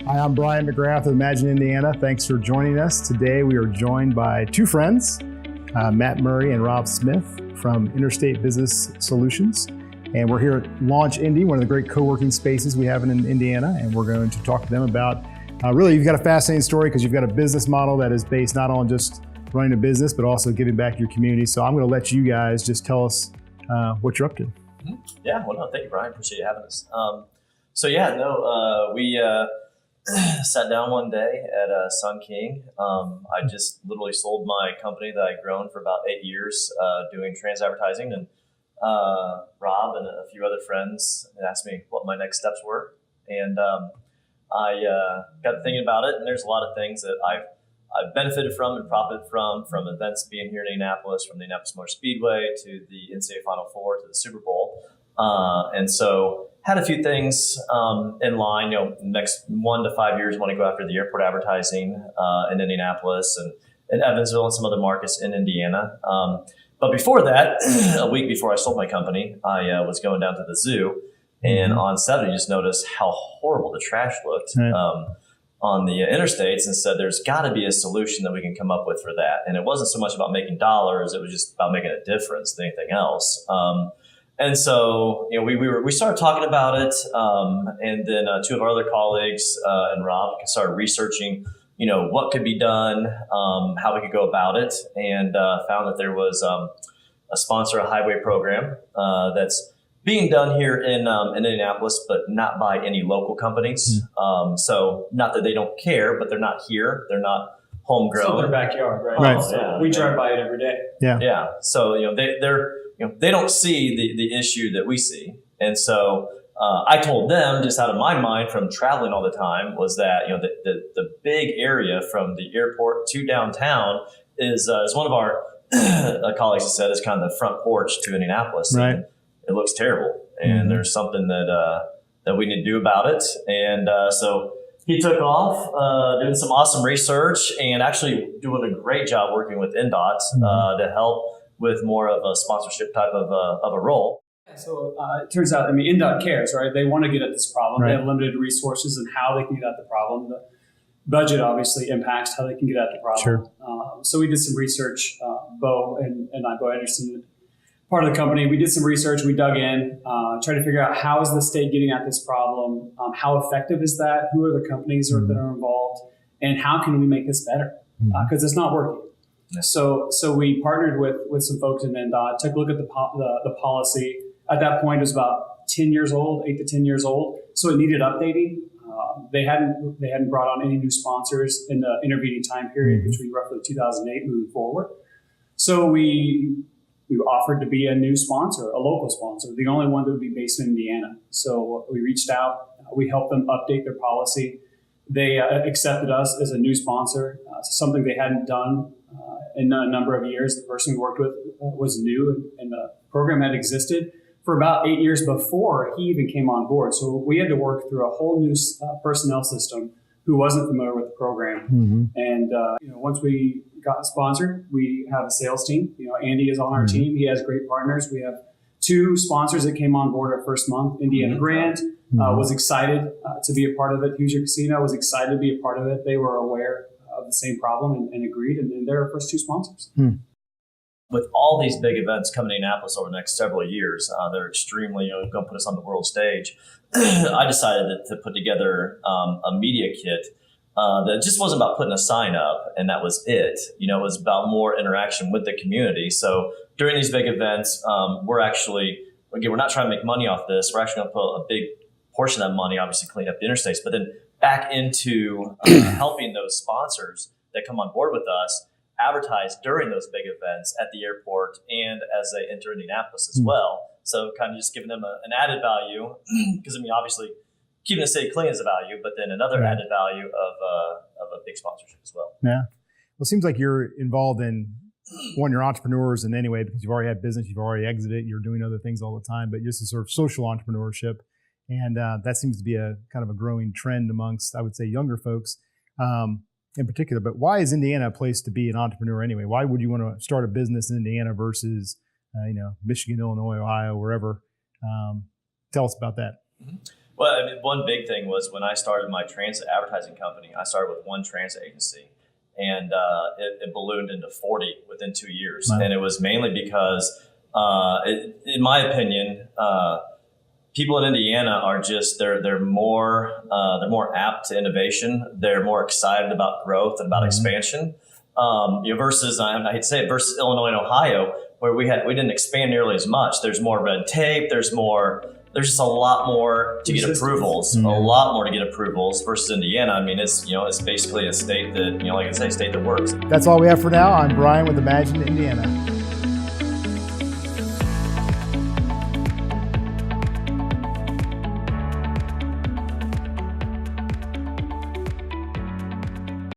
Hi, I'm Brian McGrath of Imagine Indiana. Thanks for joining us. Today we are joined by two friends, Matt Murray and Rob Smith from Interstate Business Solutions. And we're here at Launch Indy, one of the great co-working spaces we have in Indiana. And we're going to talk to them about, really, you've got a fascinating story because you've got a business model that is based not on just running a business, but also giving back to your community. So I'm going to let you guys just tell us what you're up to. Yeah, well, no, thank you, Brian. Appreciate you having us. We sat down one day at Sun King. I just literally sold my company that I'd grown for about 8 years doing trans advertising. And Rob and a few other friends asked me what my next steps were. And I got thinking about it. And there's a lot of things that I've benefited from and profited from events being here in Indianapolis, from the Indianapolis Motor Speedway to the NCAA Final Four to the Super Bowl. And so had a few things in line, next 1 to 5 years, want to go after the airport advertising in Indianapolis and in Evansville and some other markets in Indiana. But before that, a week before I sold my company, I was going down to the zoo. And on 70, just noticed how horrible the trash looked on the interstates and said, there's got to be a solution that we can come up with for that. And it wasn't so much about making dollars. It was just about making a difference than anything else. And so, we started talking about it. And then two of our other colleagues and Rob started researching, what could be done, how we could go about it, and found that there was a sponsor, a highway program that's being done here in Indianapolis, but not by any local companies. So not that they don't care, but they're not here. They're not homegrown. It's in their backyard, right? Right. So yeah, we drive by it every day. Yeah. So, they don't see the issue that we see. And so I told them, just out of my mind from traveling all the time, was that, the big area from the airport to downtown is one of our colleagues has said, is kind of the front porch to Indianapolis. Right. And it looks terrible. And there's something that we need to do about it. And so he took off, doing some awesome research and actually doing a great job working with NDOT to help with more of a sponsorship type of a role. So it turns out, NDOT cares, right? They want to get at this problem. Right. They have limited resources and how they can get at the problem. The budget obviously impacts how they can get at the problem. Sure. So we did some research, Bo and I, Bo Anderson, part of the company, we did some research, we dug in, tried to figure out how is the state getting at this problem, how effective is that, who are the companies that are involved, and how can we make this better? Because it's not working. Yeah. So we partnered with some folks in NDOT, took a look at the policy. At that point, it was about 10 years old, 8 to 10 years old. So it needed updating. They hadn't brought on any new sponsors in the intervening time period between roughly 2008 moving forward. So we offered to be a new sponsor, a local sponsor, the only one that would be based in Indiana. So we reached out, we helped them update their policy. They accepted us as a new sponsor, something they hadn't done in a number of years. The person we worked with was new, and the program had existed for about 8 years before he even came on board. So we had to work through a whole new personnel system who wasn't familiar with the program. And once we got sponsored, we have a sales team. Andy is on our team. He has great partners. We have 2 sponsors that came on board our first month. Indiana Grant was excited to be a part of it. Hoosier Casino was excited to be a part of it. They were aware of the same problem and agreed, and they're our first 2 sponsors. With all these big events coming to Indianapolis over the next several years, they're extremely, going to put us on the world stage. I decided to put together a media kit that just wasn't about putting a sign up and that was it. It was about more interaction with the community. So during these big events, we're not trying to make money off this. We're actually going to put a big portion of that money, obviously clean up the interstates, but then back into helping those sponsors that come on board with us advertise during those big events at the airport and as they enter Indianapolis as well. So kind of just giving them an added value because, obviously keeping the city clean is a value, but then another added value of a big sponsorship as well. Yeah. Well, it seems like you're involved in, you're entrepreneurs in any way because you've already had business, you've already exited, you're doing other things all the time, but just a sort of social entrepreneurship. And that seems to be a kind of a growing trend amongst, I would say, younger folks in particular. But why is Indiana a place to be an entrepreneur anyway? Why would you want to start a business in Indiana versus, Michigan, Illinois, Ohio, wherever? Tell us about that. Well, I mean, one big thing was when I started my transit advertising company, I started with one transit agency, and it ballooned into 40 within 2 years. Wow. And it was mainly because, in my opinion, people in Indiana are just they're more apt to innovation. They're more excited about growth and about expansion. Versus, I hate to say it, versus Illinois and Ohio, where we didn't expand nearly as much. There's more red tape. There's just a lot more to get approvals. A lot more to get approvals versus Indiana. I mean, it's basically a state that, like I say, state that works. That's all we have for now. I'm Brian with Imagine Indiana.